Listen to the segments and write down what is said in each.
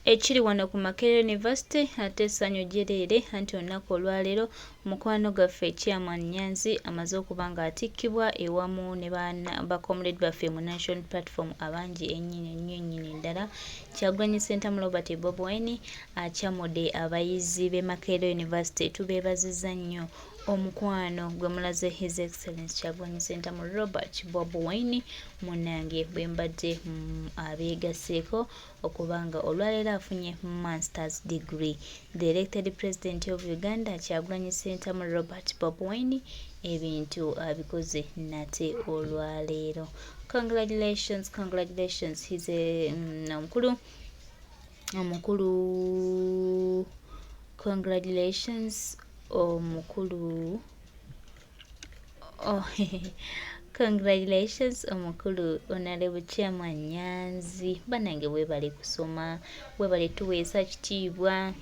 ekiri wano ku Makaerer University ate essanyu gyereere anti olunaku olwaleero mukwano gaffe Chairman Nyanzi amaze okuba nga atikkibwa ewamu ne ba comrade baffe mu National Platform abangi ennyini ddala. Kyagulanyi Ssentamu Robert Bobi Wine akyamudde abayizi b'e Makaerer University. Tubeebazizza nnyo omukwano gwe mulaze His Excellency Kyagulanyi Ssentamu Robert Bobi Wine munnange bwe mbadde abeegaseeko okubanga olwaleero afunye master's degree. The elected president of Uganda Kyagulanyi Ssentamu Robert Bobi Wine ebintu abikoze nate olwaleero. Congratulations. He's a omukulu. Congratulations omukulu. Congratulations omukulu Honorable Chairman Nyanzi. Banange webale kusoma, webale tuweesa kitiibwa.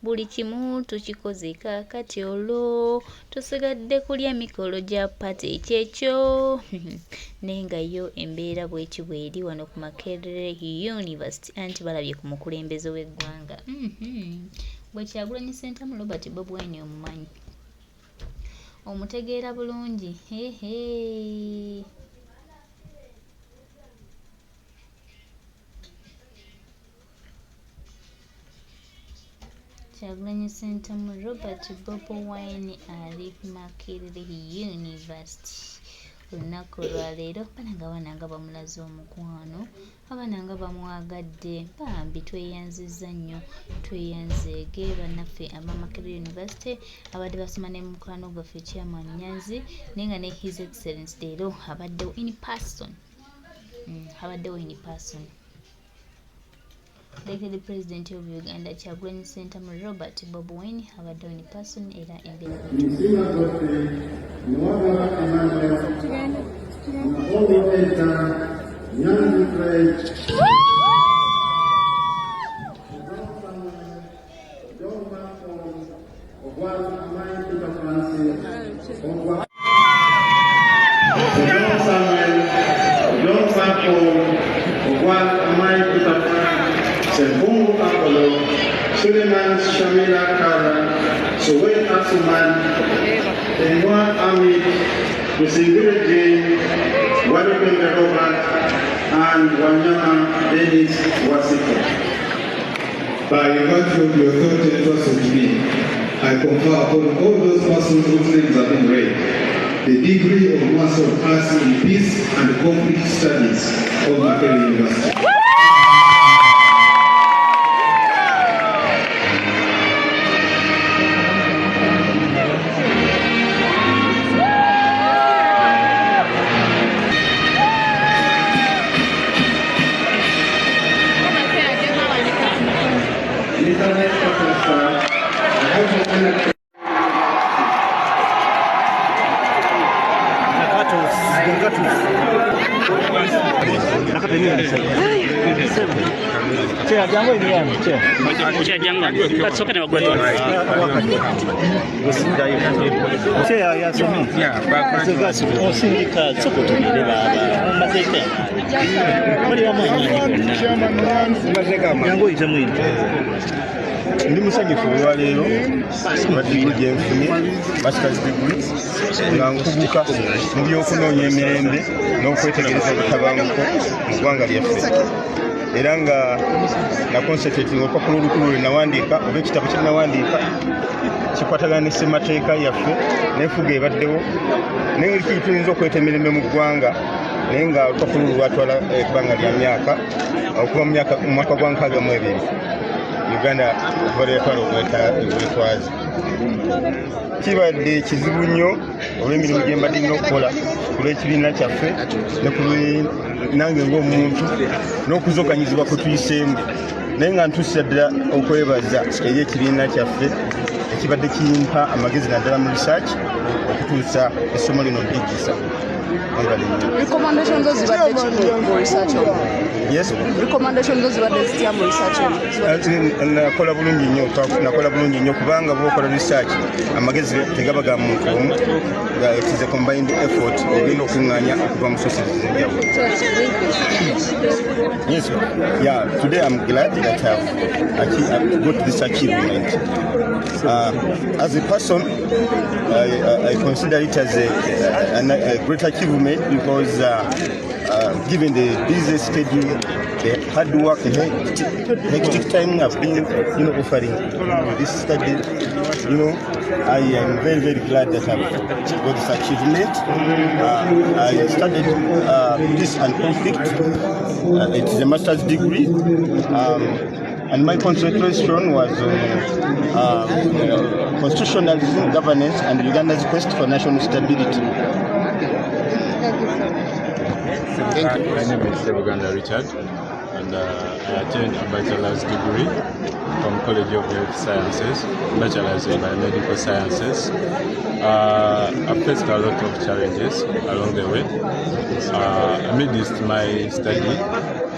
Buli kimu tukikoze kaakati olwo tusigadde kulya mikolo gya pati ekyekyo. Naye nga yo embeera bw'eki bw'eri wano ku Makaerer University anti balabye ku mukulembeze w'eggwanga. Bwe Kyagulanyi Ssentamu Robert Bobi Wine omumanyi, omutegeera bulungi. Kyagulanyi Ssentamu Robert Bobi Wine ali Makaerer University. Olunaku olwaleero bananga bamulaze omukwano, abananga bamwagadde, bambi tweyanzizza nnyo, tweyanzeege bannaffe aba Makaerer University abadde basoma ne mukwano gwaffe Chairman Nyanzi, naye nga ne His Excellency leero abaddewo in person. The President of Uganda Kyagulanyi Ssentamu Robert Bobi Wine abaddewo in person era embeera Suleiman Shamila Kara, Sowen Asuman, Enwa Amit, Musingire Jane, Wadipende Robert, and Wanyama Dennis Wasiko. By virtue of the authority entrusted to me, I confer upon all those persons whose names have been read the degree of Master of Arts in Peace and Conflict Studies of Makaerer University. Ndi musanyufu olwaleero badiguli gye nfunye master's degree nga nkubuka mu byokunoonya emirembe n'okwetegereza obutabanguko mu ggwanga lyaffe, era nga nakonsentratinga olupapula olukulu lwe nawandiika oba ekitabo kye nawandiika kikwatagana ne ssemateeka yaffe n'enfuga ebaddewo n'engeri tuyinza okweta emirembe mu ggwanga, naye nga olupapula lwatwala ebbanga lya myaka okuva mu mwaka gwa 62 Uganda yatwala obwetwaze. Kibadde kizibu nnyo olw'emirimu gye mbadde nnina okukola ku lw'ekibiina kyaffe ne ku nange ng'omuntu n'okuzoganyizibwa kwe tuyiseemu, naye nga ntuusa ddala okwebaza eri ekibiina kyaffe ekibadde kiyimpa amagezi naddala mu research okutuusa essomo lino liggisa. Recommendations of the research. Yes. Recommendations of the research. Nakola bulungi nnyo kubanga bw'okola research amagezi tegaba ga muntu omu. It is a combined effort egenda okuŋŋaanya okuva mu sources ez'enjawulo. Yes. Yeah, today I'm glad that I've got this achievement. As a person, I consider it as a great achievement because given the busy schedule, the hard work, hectic time I've been, offering this study, I am very, very glad that I've got this achievement. I studied peace and conflict. It is a master's degree. And my concentration was on constitutionalism, governance, and Uganda's quest for national stability. Thank you. My name is Uganda Richard, and I attained a bachelor's degree from College of Health Sciences, bachelor's in biomedical sciences. I faced a lot of challenges along the way. Amidst my study,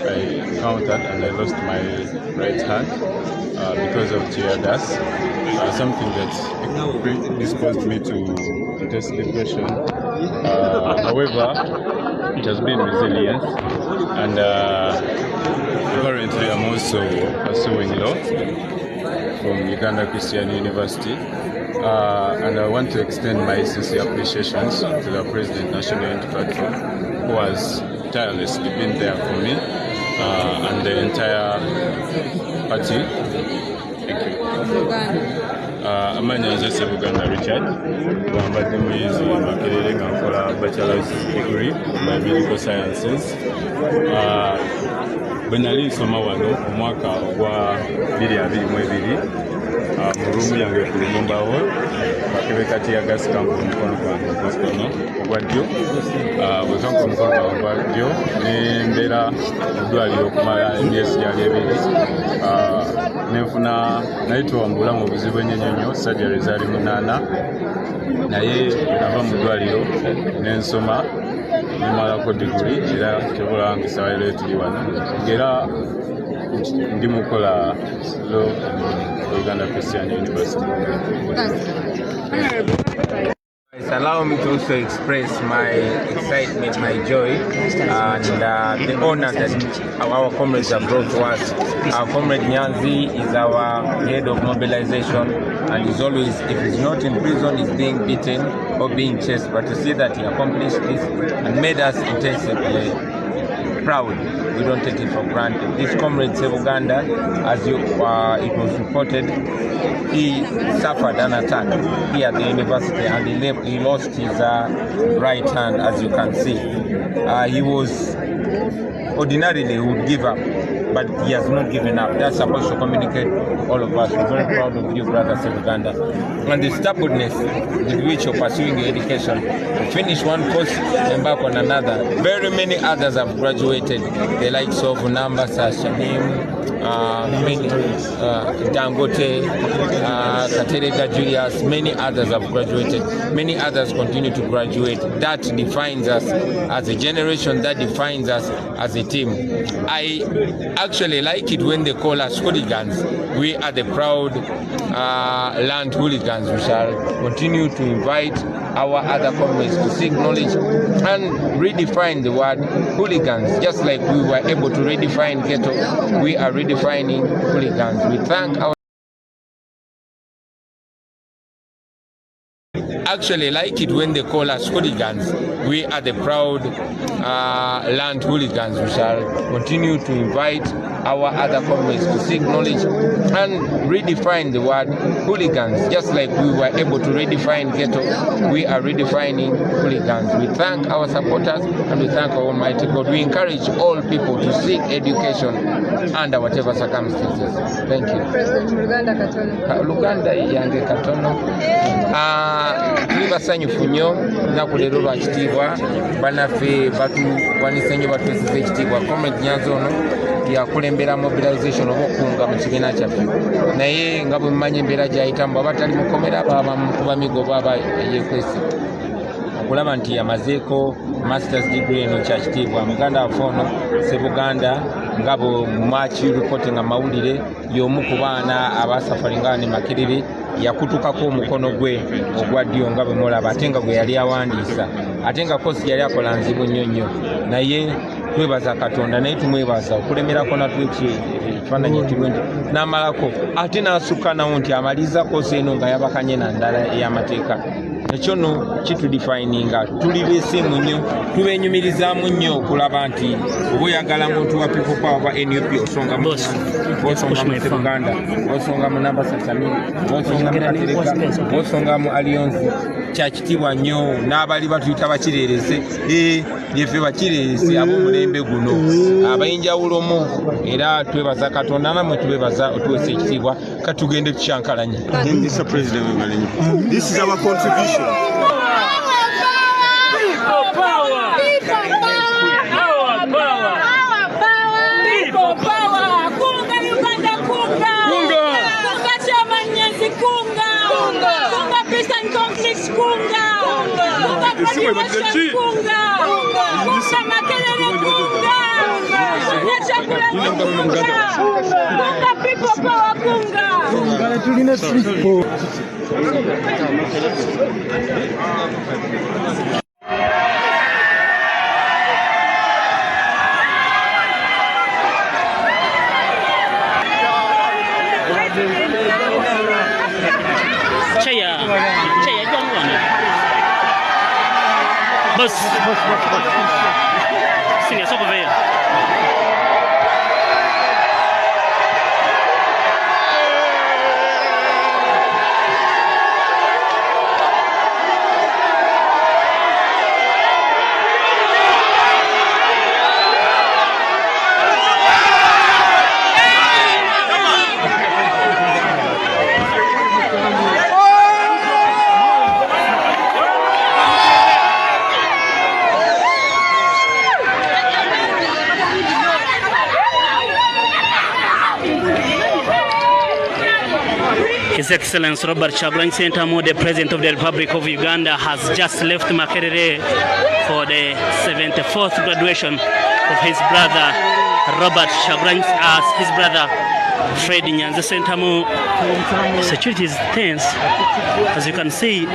I encountered and I lost my right hand because of tear dust, something that predisposed me to test depression. However, it has been resilient, and currently I'm also pursuing law from Uganda Christian University. And I want to extend my sincere appreciations to the President National Unity Platform, who has tirelessly been there for me and the entire party. Thank you. Amanya nze Uganda Richard, wambadde muyizi Makaerer nkola bachelor's degree in biomedical sciences. Bwe nali nsoma wano mu mwaka ogwa 2022 mu ruumu yange ku Lumumba Hall, bakebe kati ya gas camp omukono gwange ogwa ddyo. Bwe kanka omukono gwange ogwa ddyo ne mbeera mu ddwaliro okumala emyezi gyali ebiri. Nenfuna nayitibwa mu bulamu obuzibu ennyo, surgery zaali 8, naye nava mu ddwaliro n'ensoma nemalako diguli era kyobola nga essaawa leero tuli wano ng'era ndi mukola law Uganda Christian University. Allow me to also express my excitement, my joy, and the honor that our comrades have brought to us. Our comrade Nyanzi is our head of mobilization, and is always, if he's not in prison, he's being beaten or being chased. But to see that he accomplished this and made us intensively proud, we don't take it for granted. This comrade Save Uganda, as it was reported, he suffered an attack here at the university and he lost his right hand, as you can see. He was ordinarily would give up, but he has not given up. That's supposed to communicate all of us. We're very proud of you, brother Save Uganda. And the stubbornness with which you're pursuing your education. You finish one course, embark on another. Very many others have graduated. The likes of Namba, Sashanim, Dangote, Katerega Julius, many others have graduated. Many others continue to graduate. That defines us as a generation, that defines us as a team. I actually like it when they call us hooligans. We are the proud land hooligans. We shall continue to invite our other comrades to seek knowledge and redefine the word hooligans. Just like we were able to redefine ghetto, we are redefining hooligans. We thank our actually like it when they call us hooligans. We are the proud land hooligans. We shall continue to invite our other comrades to seek knowledge and redefine the word hooligans. Just like we were able to redefine ghetto, we are redefining hooligans. We thank our supporters and we thank our Almighty God. We encourage all people to seek education under whatever circumstances. Thank you. President Luganda Katono. Luganda yange Katono. Tuli basanyufu nnyo lunaku leero lwa kitiibwa. Bannaffe batuwanise nnyo batuweeseza ekitiibwa. Comrade Nyanzi ono yakulembera mobilization oba okunga mu kibiina kyaffe. Naye nga bwe mumanyi embeera gy'ayitamu bw'aba tali mukomera baba mukuba migo baba yeekwese. Okulaba nti yamazeeko masters degree eno kyakitiibwa muganda waffe ono Ssebuganda ngabo mumaaki reporting amawulire y'omu ku baana abasafaringa ne Makerere yakutukako omukono gwe ogwa ddyo nga bwe mulaba ate nga gwe yali awandiisa ate nga kosi yali akola nzibu nnyo naye twebaza Katonda naye tumwebaza okulemerako natwe ekifaananyi ekirungi n'amalako ate n'asukka nawo nti amaliza kosi eno nga yabakanye na ndala ey'amateeka ekyo no kitudefininga tuli beesiimu nnyo tubenyumirizaamu nnyo okulaba nti oba oyagala muntu wa people power NUP osonga mu Uganda osonga mu namba Sasami osonga mu Katereka osonga mu Alliance kyakitiibwa nnyo n'abali batuyita bakireerese yeffe bakireerese ab'omulembe guno abayinjawulomu era twebaza Katonda namwe tubebaza otuweesa ekitiibwa katugende tukyankalanye. Mr. President, this is our contribution. Bus. Senior, stop over here. His Excellency Robert Kyagulanyi Ssentamu, the President of the Republic of Uganda, has just left Makaerer for the 74th graduation of his brother Robert Kyagulanyi as his brother Fred Nyanzi Ssentamu. Security is tense, as you can see.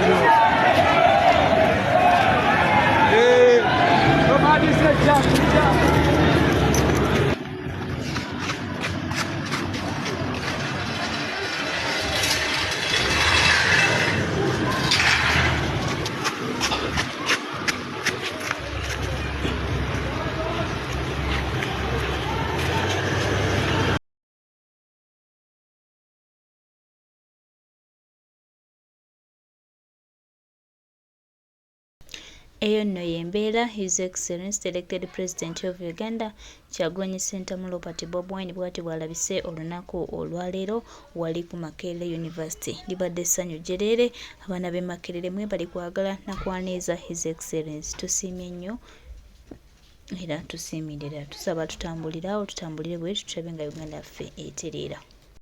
Eyo nno y'embeera His Excellency the elected President of Uganda Kyagulanyi Ssentamu Robert Bobi bw'ati bw'alabise olunaku olwaleero wali ku Makaerer University. Libadde essanyu jjereere abaana b'e Makaerer mwe bali kwagala na kwaniriza His Excellency. Tusiimye nnyo era tusiimirira tusaba tutambulire bwe tulabe nga Uganda yaffe etereera.